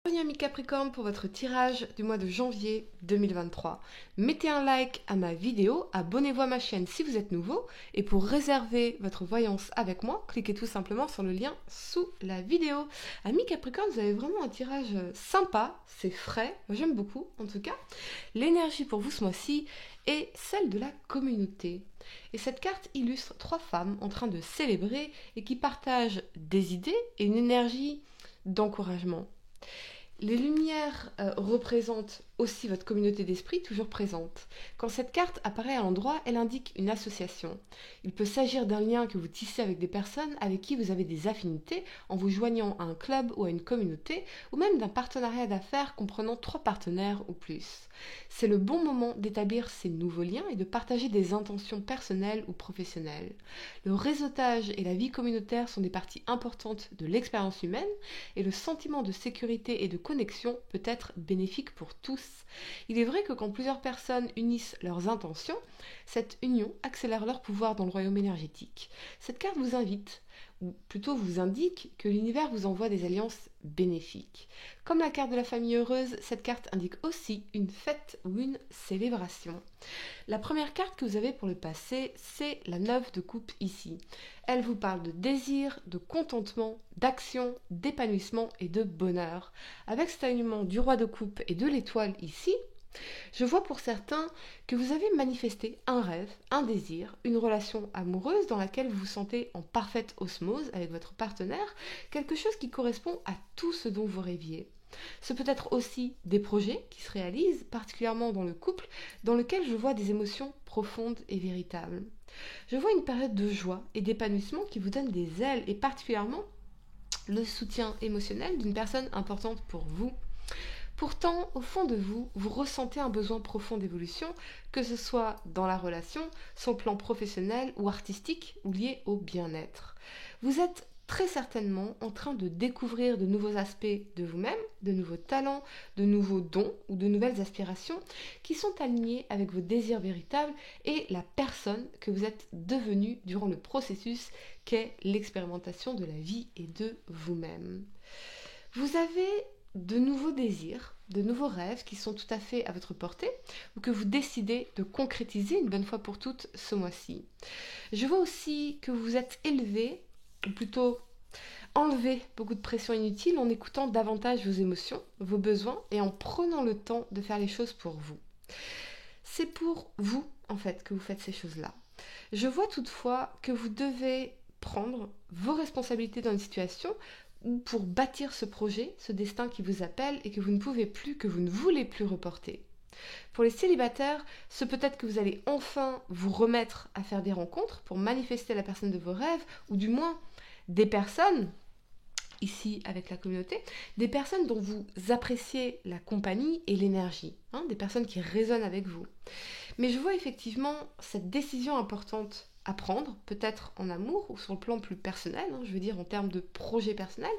Bienvenue amis Capricorne pour votre tirage du mois de janvier 2023. Mettez un like à ma vidéo, abonnez-vous à ma chaîne si vous êtes nouveau et pour réserver votre voyance avec moi, cliquez tout simplement sur le lien sous la vidéo. Amis Capricorne, vous avez vraiment un tirage sympa, c'est frais, moi j'aime beaucoup en tout cas. L'énergie pour vous ce mois-ci est celle de la communauté. Et cette carte illustre 3 femmes en train de célébrer et qui partagent des idées et une énergie d'encouragement. Les lumières représentent aussi votre communauté d'esprit toujours présente. Quand cette carte apparaît à l'endroit, elle indique une association. Il peut s'agir d'un lien que vous tissez avec des personnes avec qui vous avez des affinités en vous joignant à un club ou à une communauté, ou même d'un partenariat d'affaires comprenant 3 partenaires ou plus. C'est le bon moment d'établir ces nouveaux liens et de partager des intentions personnelles ou professionnelles. Le réseautage et la vie communautaire sont des parties importantes de l'expérience humaine et le sentiment de sécurité et de connexion peut être bénéfique pour tous. Il est vrai que quand plusieurs personnes unissent leurs intentions, cette union accélère leur pouvoir dans le royaume énergétique. Cette carte vous invite, ou plutôt vous indique que l'univers vous envoie des alliances bénéfiques. Comme la carte de la famille heureuse, cette carte indique aussi une fête ou une célébration. La première carte que vous avez pour le passé, c'est la 9 de coupe ici. Elle vous parle de désir, de contentement, d'action, d'épanouissement et de bonheur. Avec cet alignement du roi de coupe et de l'étoile ici, je vois pour certains que vous avez manifesté un rêve, un désir, une relation amoureuse dans laquelle vous vous sentez en parfaite osmose avec votre partenaire, quelque chose qui correspond à tout ce dont vous rêviez. Ce peut être aussi des projets qui se réalisent, particulièrement dans le couple, dans lequel je vois des émotions profondes et véritables. Je vois une période de joie et d'épanouissement qui vous donne des ailes et particulièrement le soutien émotionnel d'une personne importante pour vous. Pourtant, au fond de vous, vous ressentez un besoin profond d'évolution, que ce soit dans la relation, sur le plan professionnel ou artistique ou lié au bien-être. Vous êtes très certainement en train de découvrir de nouveaux aspects de vous-même, de nouveaux talents, de nouveaux dons ou de nouvelles aspirations qui sont alignés avec vos désirs véritables et la personne que vous êtes devenue durant le processus qu'est l'expérimentation de la vie et de vous-même. Vous avez de nouveaux désirs, de nouveaux rêves qui sont tout à fait à votre portée ou que vous décidez de concrétiser une bonne fois pour toutes ce mois-ci. Je vois aussi que vous vous êtes élevé, ou plutôt enlevé beaucoup de pression inutile en écoutant davantage vos émotions, vos besoins et en prenant le temps de faire les choses pour vous. C'est pour vous, en fait, que vous faites ces choses-là. Je vois toutefois que vous devez prendre vos responsabilités dans une situation ou pour bâtir ce projet, ce destin qui vous appelle et que vous ne pouvez plus, que vous ne voulez plus reporter. Pour les célibataires, ce peut être que vous allez enfin vous remettre à faire des rencontres pour manifester la personne de vos rêves, ou du moins des personnes, ici avec la communauté, des personnes dont vous appréciez la compagnie et l'énergie, des personnes qui résonnent avec vous. Mais je vois effectivement cette décision importante à prendre, peut-être en amour ou sur le plan plus personnel, je veux dire en termes de projet personnel,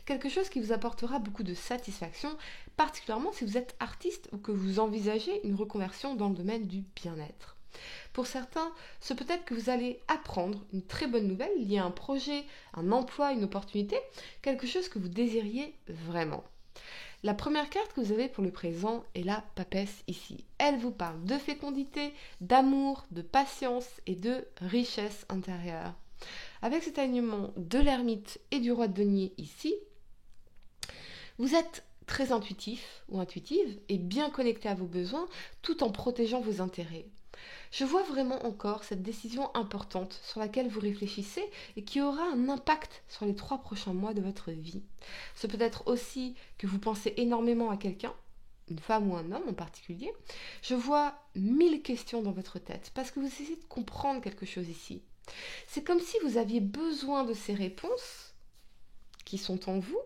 quelque chose qui vous apportera beaucoup de satisfaction, particulièrement si vous êtes artiste ou que vous envisagez une reconversion dans le domaine du bien-être. Pour certains, ce peut être que vous allez apprendre une très bonne nouvelle liée à un projet, un emploi, une opportunité, quelque chose que vous désiriez vraiment. La première carte que vous avez pour le présent est la papesse ici. Elle vous parle de fécondité, d'amour, de patience et de richesse intérieure. Avec cet alignement de l'ermite et du roi de denier ici, vous êtes très intuitif ou intuitive et bien connecté à vos besoins tout en protégeant vos intérêts. Je vois vraiment encore cette décision importante sur laquelle vous réfléchissez et qui aura un impact sur les 3 prochains mois de votre vie. Ce peut être aussi que vous pensez énormément à quelqu'un, une femme ou un homme en particulier. Je vois 1000 questions dans votre tête parce que vous essayez de comprendre quelque chose ici. C'est comme si vous aviez besoin de ces réponses qui sont en vous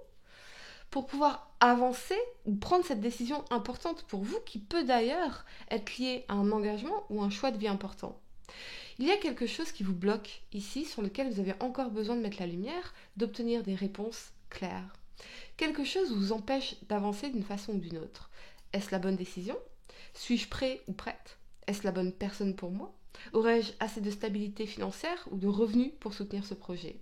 pour pouvoir avancer ou prendre cette décision importante pour vous qui peut d'ailleurs être liée à un engagement ou un choix de vie important. Il y a quelque chose qui vous bloque ici sur lequel vous avez encore besoin de mettre la lumière, d'obtenir des réponses claires. Quelque chose vous empêche d'avancer d'une façon ou d'une autre. Est-ce la bonne décision ? Suis-je prêt ou prête ? Est-ce la bonne personne pour moi ? Aurais-je assez de stabilité financière ou de revenus pour soutenir ce projet ?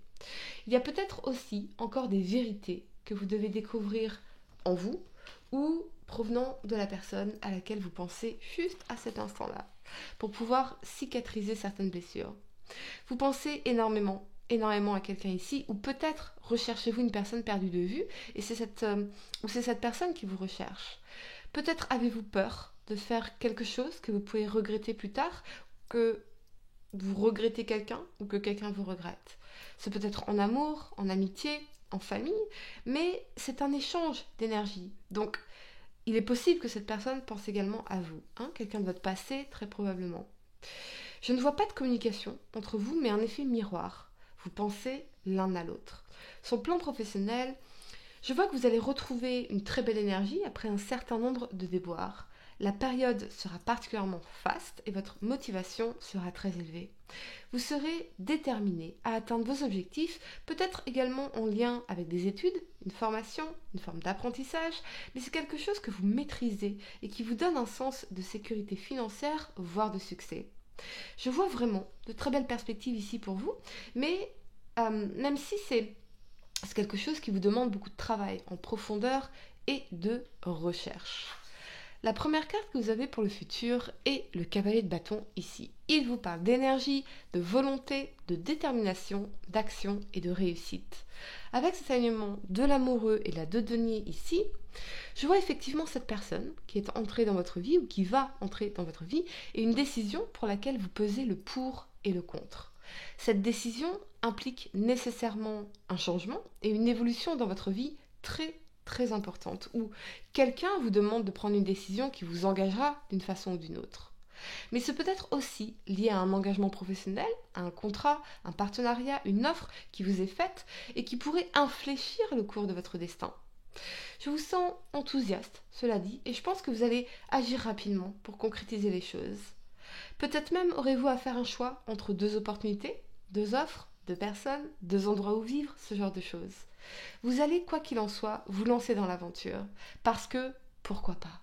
Il y a peut-être aussi encore des vérités que vous devez découvrir en vous ou provenant de la personne à laquelle vous pensez juste à cet instant-là, pour pouvoir cicatriser certaines blessures. Vous pensez énormément à quelqu'un ici, ou peut-être recherchez-vous une personne perdue de vue, et c'est cette personne qui vous recherche. Peut-être avez-vous peur de faire quelque chose que vous pouvez regretter plus tard, que vous regrettez quelqu'un ou que quelqu'un vous regrette. C'est peut-être en amour, en amitié, en famille, mais c'est un échange d'énergie. Donc, il est possible que cette personne pense également à vous, quelqu'un de votre passé, très probablement. Je ne vois pas de communication entre vous, mais un effet miroir. Vous pensez l'un à l'autre. Sur le plan professionnel, je vois que vous allez retrouver une très belle énergie après un certain nombre de déboires. La période sera particulièrement faste et votre motivation sera très élevée. Vous serez déterminé à atteindre vos objectifs, peut-être également en lien avec des études, une formation, une forme d'apprentissage, mais c'est quelque chose que vous maîtrisez et qui vous donne un sens de sécurité financière, voire de succès. Je vois vraiment de très belles perspectives ici pour vous, mais même si c'est quelque chose qui vous demande beaucoup de travail en profondeur et de recherche. La première carte que vous avez pour le futur est le cavalier de bâton ici. Il vous parle d'énergie, de volonté, de détermination, d'action et de réussite. Avec cet alignement de l'amoureux et de la deux deniers ici, je vois effectivement cette personne qui est entrée dans votre vie ou qui va entrer dans votre vie et une décision pour laquelle vous pesez le pour et le contre. Cette décision implique nécessairement un changement et une évolution dans votre vie très importante, où quelqu'un vous demande de prendre une décision qui vous engagera d'une façon ou d'une autre. Mais ce peut être aussi lié à un engagement professionnel, à un contrat, un partenariat, une offre qui vous est faite et qui pourrait infléchir le cours de votre destin. Je vous sens enthousiaste, cela dit, et je pense que vous allez agir rapidement pour concrétiser les choses. Peut-être même aurez-vous à faire un choix entre deux opportunités, deux offres, deux personnes, deux endroits où vivre, ce genre de choses. Vous allez, quoi qu'il en soit, vous lancer dans l'aventure. Parce que, pourquoi pas ?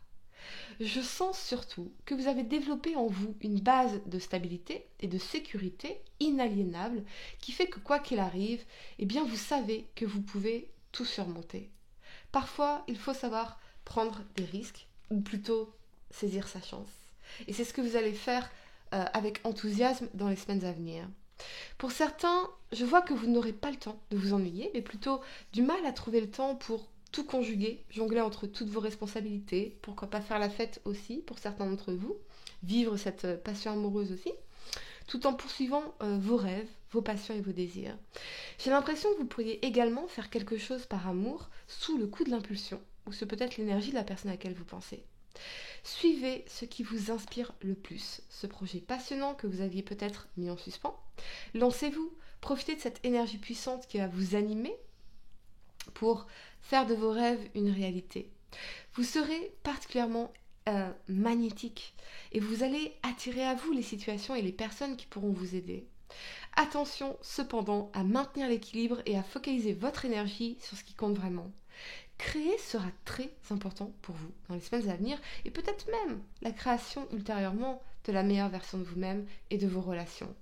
Je sens surtout que vous avez développé en vous une base de stabilité et de sécurité inaliénable qui fait que, quoi qu'il arrive, eh bien, vous savez que vous pouvez tout surmonter. Parfois, il faut savoir prendre des risques, ou plutôt saisir sa chance. Et c'est ce que vous allez faire avec enthousiasme dans les semaines à venir. Pour certains, je vois que vous n'aurez pas le temps de vous ennuyer, mais plutôt du mal à trouver le temps pour tout conjuguer, jongler entre toutes vos responsabilités, pourquoi pas faire la fête aussi pour certains d'entre vous, vivre cette passion amoureuse aussi, tout en poursuivant vos rêves, vos passions et vos désirs. J'ai l'impression que vous pourriez également faire quelque chose par amour sous le coup de l'impulsion, ou c'est peut-être l'énergie de la personne à laquelle vous pensez. Suivez ce qui vous inspire le plus, ce projet passionnant que vous aviez peut-être mis en suspens. Lancez-vous, profitez de cette énergie puissante qui va vous animer pour faire de vos rêves une réalité. Vous serez particulièrement magnétique et vous allez attirer à vous les situations et les personnes qui pourront vous aider. Attention cependant à maintenir l'équilibre et à focaliser votre énergie sur ce qui compte vraiment. Créer sera très important pour vous dans les semaines à venir et peut-être même la création ultérieurement de la meilleure version de vous-même et de vos relations.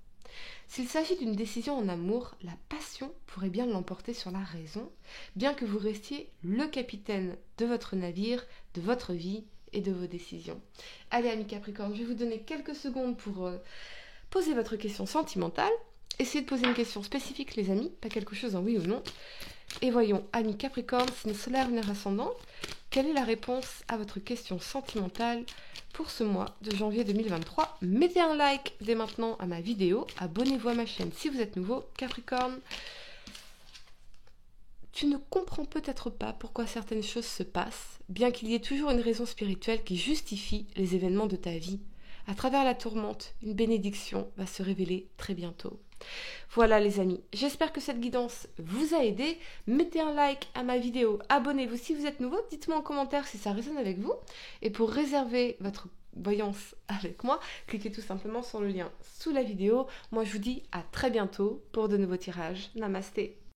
S'il s'agit d'une décision en amour, la passion pourrait bien l'emporter sur la raison, bien que vous restiez le capitaine de votre navire, de votre vie et de vos décisions. Allez, amis Capricorne, je vais vous donner quelques secondes pour poser votre question sentimentale. Essayez de poser une question spécifique, les amis, pas quelque chose en oui ou non. Et voyons, amis Capricorne, signe solaire, lunaire ascendant, quelle est la réponse à votre question sentimentale pour ce mois de janvier 2023 ? Mettez un like dès maintenant à ma vidéo, abonnez-vous à ma chaîne si vous êtes nouveau. Capricorne, tu ne comprends peut-être pas pourquoi certaines choses se passent, bien qu'il y ait toujours une raison spirituelle qui justifie les événements de ta vie. À travers la tourmente, une bénédiction va se révéler très bientôt. Voilà les amis, j'espère que cette guidance vous a aidé. Mettez un like à ma vidéo, abonnez-vous si vous êtes nouveau, dites-moi en commentaire si ça résonne avec vous. Et pour réserver votre voyance avec moi, cliquez tout simplement sur le lien sous la vidéo. Moi je vous dis à très bientôt pour de nouveaux tirages. Namasté.